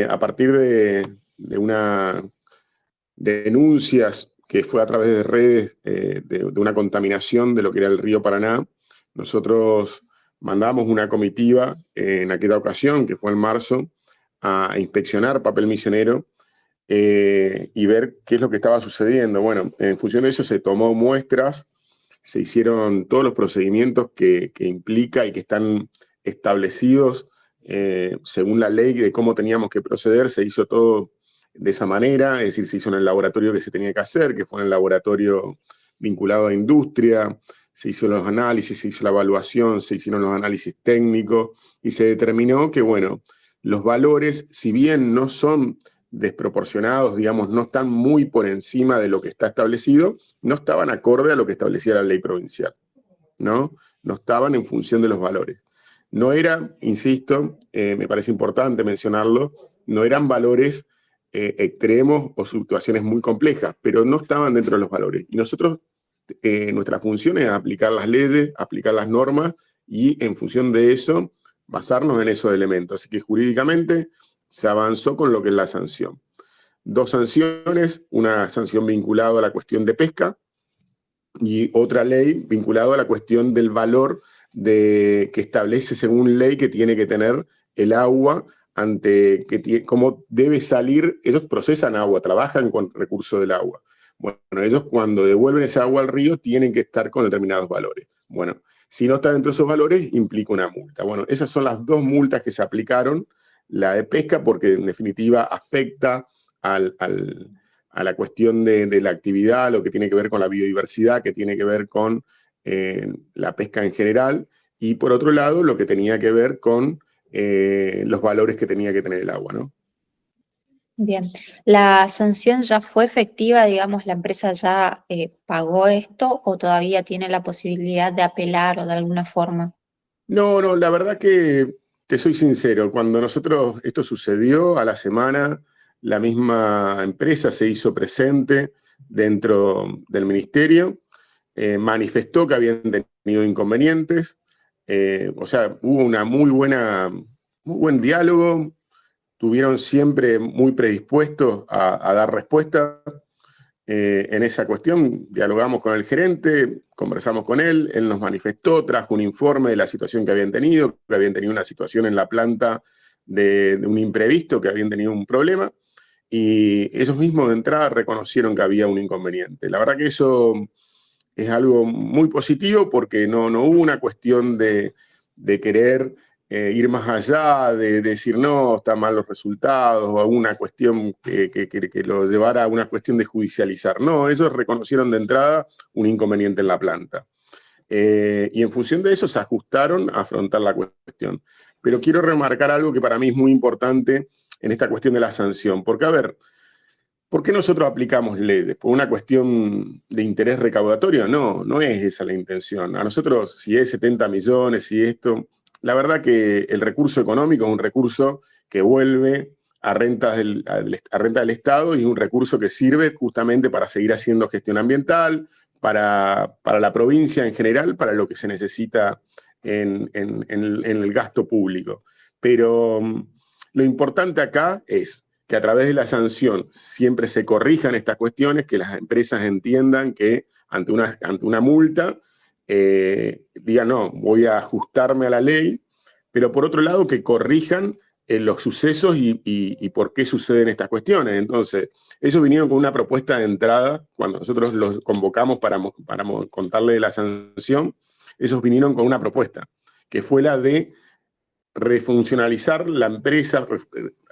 a partir de una denuncias que fue a través de redes de una contaminación de lo que era el río Paraná, nosotros mandamos una comitiva en aquella ocasión, que fue en marzo, a inspeccionar papel misionero y ver qué es lo que estaba sucediendo. Bueno, en función de eso se tomó muestras, se hicieron todos los procedimientos que implica y que están establecidos según la ley de cómo teníamos que proceder, se hizo todo de esa manera, es decir, se hizo en el laboratorio que se tenía que hacer, que fue en el laboratorio vinculado a industria, se hizo los análisis, se hizo la evaluación, se hicieron los análisis técnicos y se determinó que, bueno, los valores, si bien no son desproporcionados, digamos, no están muy por encima de lo que está establecido, no estaban acorde a lo que establecía la ley provincial, ¿no? No estaban en función de los valores. No era, insisto, me parece importante mencionarlo, no eran valores extremos o situaciones muy complejas, pero no estaban dentro de los valores. Y nosotros, nuestra función es aplicar las leyes, aplicar las normas y en función de eso, basarnos en esos elementos. Así que jurídicamente se avanzó con lo que es la sanción. 2 sanciones, una sanción vinculada a la cuestión de pesca y otra ley vinculada a la cuestión del valor que establece según ley que tiene que tener el agua ante cómo debe salir. Ellos procesan agua, trabajan con recursos del agua. Bueno, ellos cuando devuelven esa agua al río tienen que estar con determinados valores. Bueno, si no está dentro de esos valores, implica una multa. Bueno, esas son las 2 multas que se aplicaron. La de pesca, porque en definitiva afecta a la cuestión de la actividad, lo que tiene que ver con la biodiversidad, que tiene que ver con la pesca en general, y por otro lado, lo que tenía que ver con los valores que tenía que tener el agua, ¿no? Bien, ¿la sanción ya fue efectiva, digamos, la empresa ya pagó esto o todavía tiene la posibilidad de apelar o de alguna forma? No, la verdad que te soy sincero, cuando esto sucedió a la semana, la misma empresa se hizo presente dentro del ministerio, manifestó que habían tenido inconvenientes, o sea, hubo una muy buen diálogo, tuvieron siempre muy predispuestos a dar respuesta. En esa cuestión dialogamos con el gerente, conversamos con él, él nos manifestó, trajo un informe de la situación que habían tenido una situación en la planta de un imprevisto, que habían tenido un problema, y ellos mismos de entrada reconocieron que había un inconveniente. La verdad que eso es algo muy positivo porque no hubo una cuestión de querer ir más allá, de decir no, están mal los resultados, o alguna cuestión que lo llevara a una cuestión de judicializar. No, ellos reconocieron de entrada un inconveniente en la planta. Y en función de eso se ajustaron a afrontar la cuestión. Pero quiero remarcar algo que para mí es muy importante en esta cuestión de la sanción, porque a ver, ¿por qué nosotros aplicamos leyes? ¿Por una cuestión de interés recaudatorio? No es esa la intención. A nosotros, si es 70 millones, si esto, la verdad que el recurso económico es un recurso que vuelve a renta del Estado y es un recurso que sirve justamente para seguir haciendo gestión ambiental, para la provincia en general, para lo que se necesita en el gasto público. Pero lo importante acá es que a través de la sanción siempre se corrijan estas cuestiones, que las empresas entiendan que ante una multa digan, no, voy a ajustarme a la ley, pero por otro lado que corrijan los sucesos y por qué suceden estas cuestiones. Entonces, ellos vinieron con una propuesta de entrada, cuando nosotros los convocamos para contarle de la sanción, ellos vinieron con una propuesta, que fue la de refuncionalizar la empresa,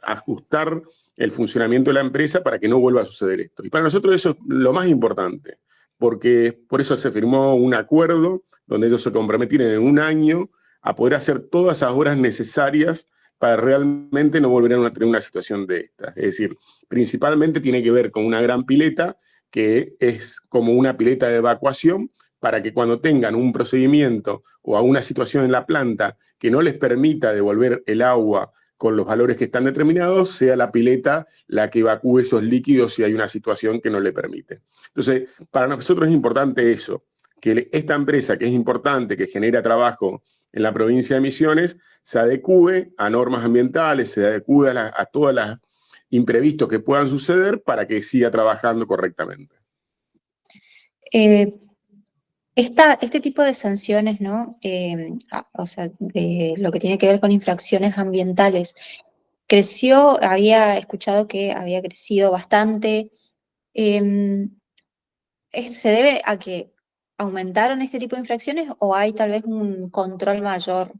ajustar el funcionamiento de la empresa para que no vuelva a suceder esto. Y para nosotros eso es lo más importante, porque por eso se firmó un acuerdo donde ellos se comprometieron en un año a poder hacer todas esas obras necesarias para realmente no volver a tener una situación de esta. Es decir, principalmente tiene que ver con una gran pileta que es como una pileta de evacuación para que cuando tengan un procedimiento o a una situación en la planta que no les permita devolver el agua con los valores que están determinados, sea la pileta la que evacúe esos líquidos si hay una situación que no le permite. Entonces, para nosotros es importante eso, que esta empresa que es importante, que genera trabajo en la provincia de Misiones, se adecúe a normas ambientales, se adecúe a todos los imprevistos que puedan suceder para que siga trabajando correctamente. Eh, este tipo de sanciones, ¿no? O sea, de lo que tiene que ver con infracciones ambientales, creció, había escuchado que había crecido bastante. Eh, ¿Se debe a que aumentaron este tipo de infracciones o hay tal vez un control mayor?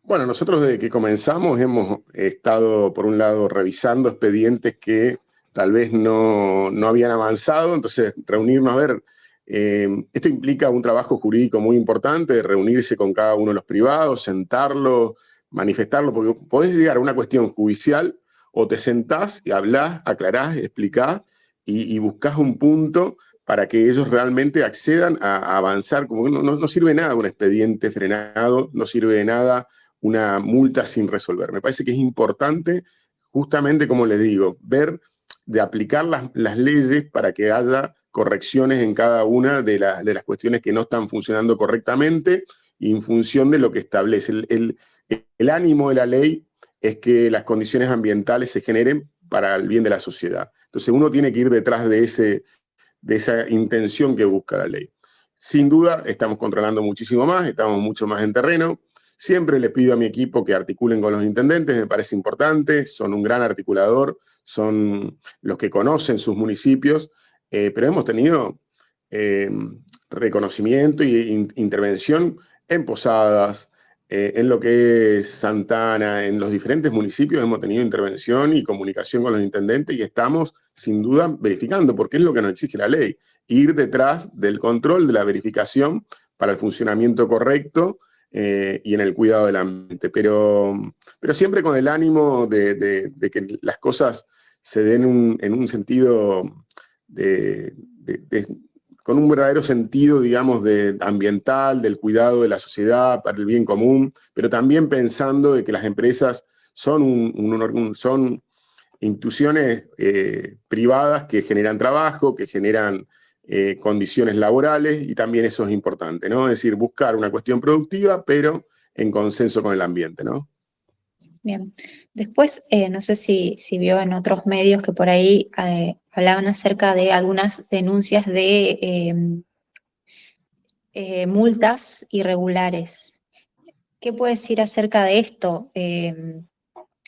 Bueno, nosotros desde que comenzamos hemos estado, por un lado, revisando expedientes que tal vez no habían avanzado, entonces reunirnos a ver, esto implica un trabajo jurídico muy importante, de reunirse con cada uno de los privados, sentarlo, manifestarlo, porque podés llegar a una cuestión judicial o te sentás y hablás, aclarás, explicás y buscás un punto para que ellos realmente accedan a avanzar, como que no sirve nada un expediente frenado, no sirve de nada una multa sin resolver. Me parece que es importante, justamente como les digo, ver de aplicar las leyes para que haya correcciones en cada una de las cuestiones que no están funcionando correctamente y en función de lo que establece. El ánimo de la ley es que las condiciones ambientales se generen para el bien de la sociedad. Entonces uno tiene que ir detrás de esa intención que busca la ley. Sin duda, estamos controlando muchísimo más, estamos mucho más en terreno. Siempre le pido a mi equipo que articulen con los intendentes, me parece importante, son un gran articulador, son los que conocen sus municipios, pero hemos tenido eh, reconocimiento e intervención en Posadas, en lo que es Santana, en los diferentes municipios hemos tenido intervención y comunicación con los intendentes y estamos sin duda verificando, porque es lo que nos exige la ley, ir detrás del control, de la verificación para el funcionamiento correcto y en el cuidado del ambiente, pero siempre con el ánimo de que las cosas se den en un sentido con un verdadero sentido, digamos, ambiental, del cuidado de la sociedad, para el bien común, pero también pensando de que las empresas son instituciones privadas que generan trabajo, que generan condiciones laborales, y también eso es importante, ¿no? Es decir, buscar una cuestión productiva, pero en consenso con el ambiente, ¿no? Bien. Después, no sé si vio en otros medios que por ahí hablaban acerca de algunas denuncias de multas irregulares. ¿Qué puede decir acerca de esto?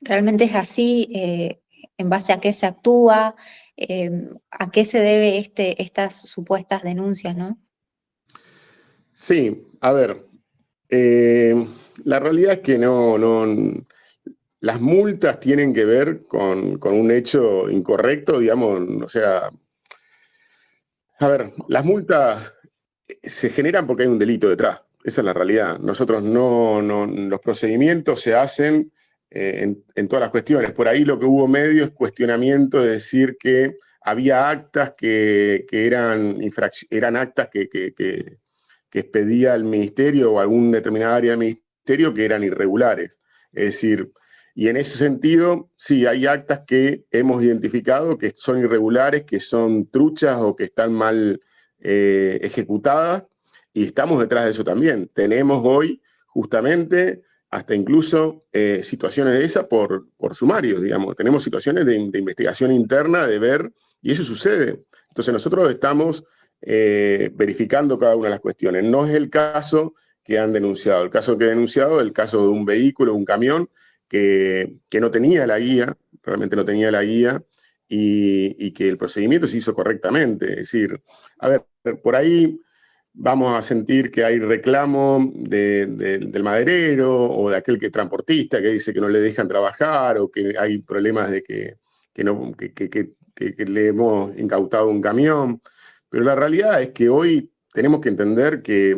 ¿Realmente es así? ¿En base a qué se actúa? ¿A qué se debe estas supuestas denuncias, no? Sí, a ver, la realidad es que las multas tienen que ver con un hecho incorrecto, digamos, o sea, a ver, las multas se generan porque hay un delito detrás. Esa es la realidad. Nosotros los procedimientos se hacen en todas las cuestiones. Por ahí lo que hubo medio es cuestionamiento de decir que había actas que eran actas que expedía el ministerio o algún determinada área del ministerio que eran irregulares. Es decir, y en ese sentido, sí, hay actas que hemos identificado que son irregulares, que son truchas o que están mal ejecutadas, y estamos detrás de eso también. Tenemos hoy justamente hasta incluso situaciones de esas por sumarios, digamos. Tenemos situaciones de investigación interna, de ver, y eso sucede. Entonces nosotros estamos verificando cada una de las cuestiones. No es el caso que han denunciado. El caso que he denunciado es el caso de un vehículo, un camión, que no tenía la guía, realmente no tenía la guía, y que el procedimiento se hizo correctamente. Es decir, a ver, por ahí vamos a sentir que hay reclamo del maderero o de aquel que es transportista que dice que no le dejan trabajar o que hay problemas de que le hemos incautado un camión. Pero la realidad es que hoy tenemos que entender que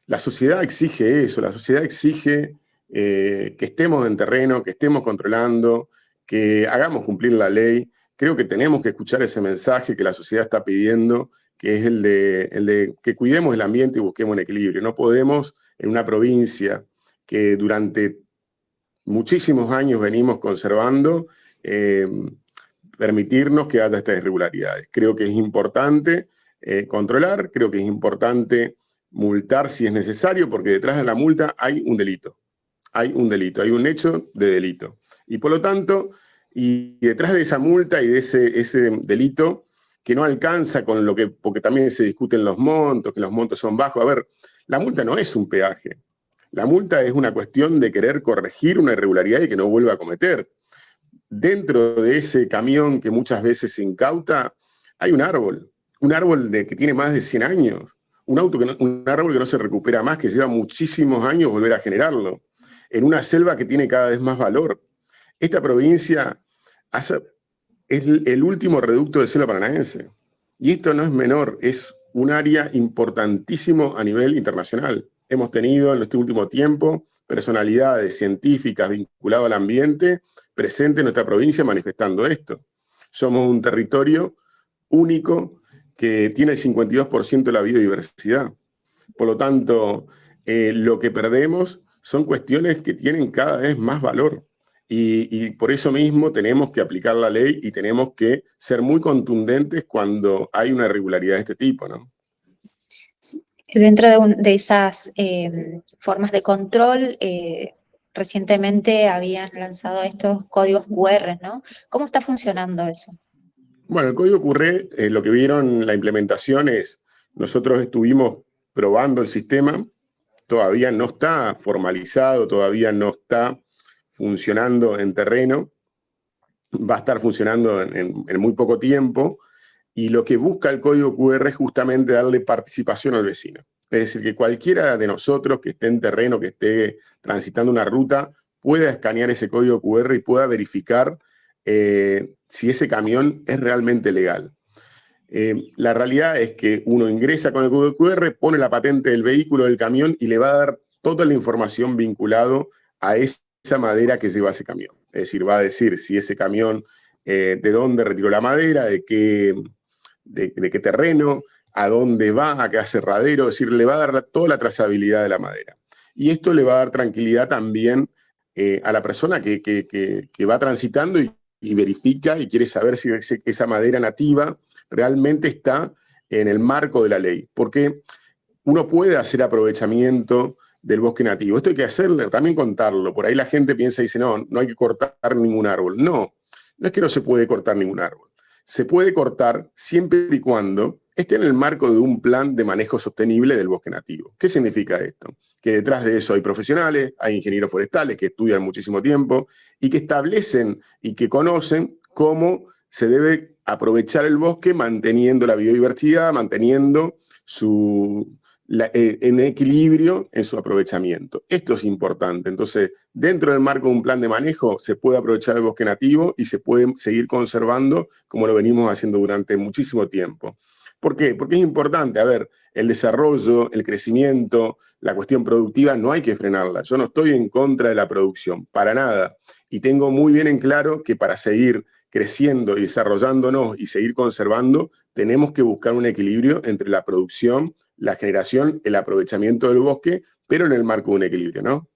la sociedad exige eso, la sociedad exige que estemos en terreno, que estemos controlando, que hagamos cumplir la ley. Creo que tenemos que escuchar ese mensaje que la sociedad está pidiendo, que es el de que cuidemos el ambiente y busquemos un equilibrio. No podemos, en una provincia que durante muchísimos años venimos conservando, permitirnos que haya estas irregularidades. Creo que es importante controlar, creo que es importante multar si es necesario, porque detrás de la multa hay un delito. Hay un delito, hay un hecho de delito. Y por lo tanto, y detrás de esa multa y de ese delito, que no alcanza con lo que, porque también se discuten los montos, que los montos son bajos. A ver, la multa no es un peaje. La multa es una cuestión de querer corregir una irregularidad y que no vuelva a cometer. Dentro de ese camión que muchas veces se incauta, hay un árbol que tiene más de 100 años, un árbol que no se recupera más, que lleva muchísimos años volver a generarlo, en una selva que tiene cada vez más valor. Esta provincia es el último reducto de selva paranaense. Y esto no es menor, es un área importantísimo a nivel internacional. Hemos tenido en este último tiempo personalidades científicas vinculadas al ambiente presentes en nuestra provincia manifestando esto. Somos un territorio único que tiene el 52% de la biodiversidad. Por lo tanto, lo que perdemos son cuestiones que tienen cada vez más valor. Y por eso mismo tenemos que aplicar la ley y tenemos que ser muy contundentes cuando hay una irregularidad de este tipo, ¿no? Dentro de esas formas de control, recientemente habían lanzado estos códigos QR, ¿no? ¿Cómo está funcionando eso? Bueno, el código QR, lo que vieron la implementación es, nosotros estuvimos probando el sistema, todavía no está formalizado, todavía no está funcionando en terreno, va a estar funcionando en muy poco tiempo, y lo que busca el código QR es justamente darle participación al vecino. Es decir, que cualquiera de nosotros que esté en terreno, que esté transitando una ruta, pueda escanear ese código QR y pueda verificar si ese camión es realmente legal. La realidad es que uno ingresa con el código QR, pone la patente del vehículo, del camión, y le va a dar toda la información vinculado a esa madera que lleva ese camión. Es decir, va a decir si ese camión, de dónde retiró la madera, de qué terreno, a dónde va, a qué aserradero, es decir, le va a dar toda la trazabilidad de la madera. Y esto le va a dar tranquilidad también a la persona que va transitando y verifica y quiere saber si esa madera nativa realmente está en el marco de la ley. Porque uno puede hacer aprovechamiento del bosque nativo. Esto hay que hacerlo, también contarlo. Por ahí la gente piensa y dice, no, no hay que cortar ningún árbol. No, no es que no se puede cortar ningún árbol. Se puede cortar siempre y cuando esté en el marco de un plan de manejo sostenible del bosque nativo. ¿Qué significa esto? Que detrás de eso hay profesionales, hay ingenieros forestales que estudian muchísimo tiempo y que establecen y que conocen cómo se debe aprovechar el bosque manteniendo la biodiversidad, manteniendo en equilibrio en su aprovechamiento. Esto es importante. Entonces, dentro del marco de un plan de manejo, se puede aprovechar el bosque nativo y se puede seguir conservando como lo venimos haciendo durante muchísimo tiempo. ¿Por qué? Porque es importante. A ver, el desarrollo, el crecimiento, la cuestión productiva, no hay que frenarla. Yo no estoy en contra de la producción, para nada. Y tengo muy bien en claro que para seguir creciendo y desarrollándonos y seguir conservando, tenemos que buscar un equilibrio entre la producción, la generación, el aprovechamiento del bosque, pero en el marco de un equilibrio, ¿no?